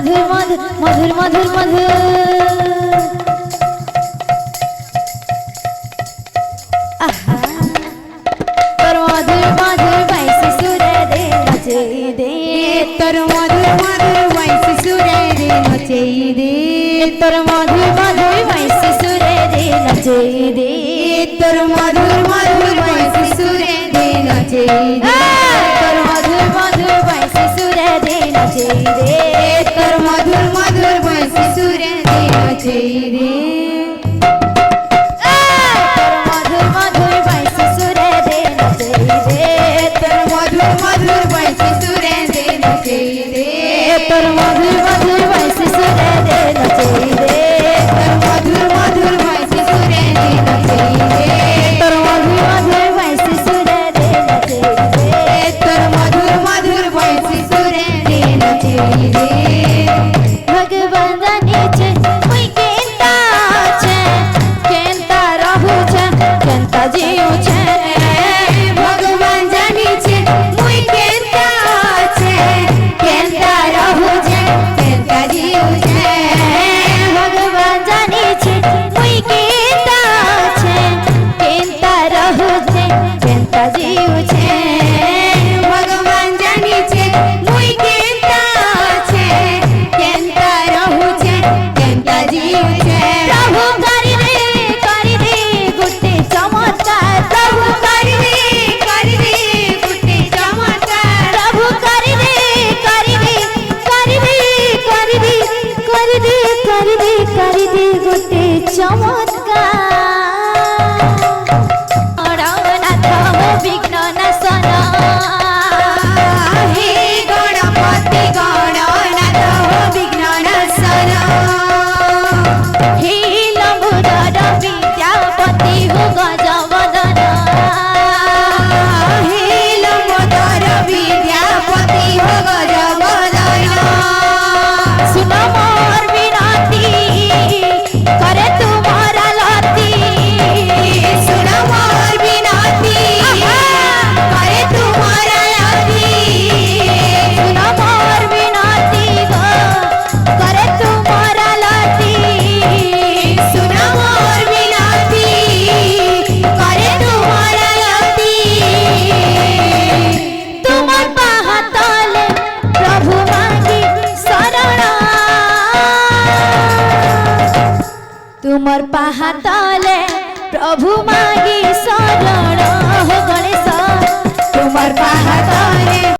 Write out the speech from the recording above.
मधुर मधुर मधुर तर मधुर मधुर वैसे सुर दे नचे दे तर मधुर मधुर वैसे सुर दे नचे दे तर मधुर मधुर वैसे सुर दे नचे दे तर मधुर मधुर वैसे सुर दे नचे दे तर मधुर मधुर वैसे सुर दे नचे दे तर मधुर मधुर वैसे सुर दे नचे दे तर मधुर मधुर वैसे सुर दे नचे दे तर मधुर मधुर वैसे सुर दे नचे दे तर मधुर मधुर वैसे सुर दे नचे दे तर मधुर मधुर वैसे सुर दे नचे दे तर मधुर मधुर वैसे सुर दे नचे दे तर मधुर मधुर वैसे सुर दे नचे दे भगवान जाने छे कोई केंता छे केंता रहू छे केंता जीव छे भगवान जाने छे कोई केंता छे केंता रहू छे केंता जीव छे भगवान जाने छे कोई केंता छे केंता रहू छे केंता जीव छे भगवान जाने छे कोई केंता छे केंता रहू छे केंता जीव छे प्रभु करी दे गुटे चमत्कार प्रभु करी दे गुटे चमत्कार प्रभु करी दे गुटे चमत्कार गणनाथ हो विघ्न नाशन हे गणपति गणनाथ हो विघ्न नाशन हे लंबोदर विद्यापति हो गजवदन हे लंबोदर विद्यापति हो गजवदन सुन मोर विनती करे तुम्हारा लती सुन मोर विनती करे तुम्हारा लती सुन मोर विनती करे तुम्हारा लती सुन मोर विनती करे तुम्हारा लती तुम्हार पाहतले प्रभु मांगी शरण तुमर पाहतले प्रभु मागी शरण हो गणेश तुमर पाहतले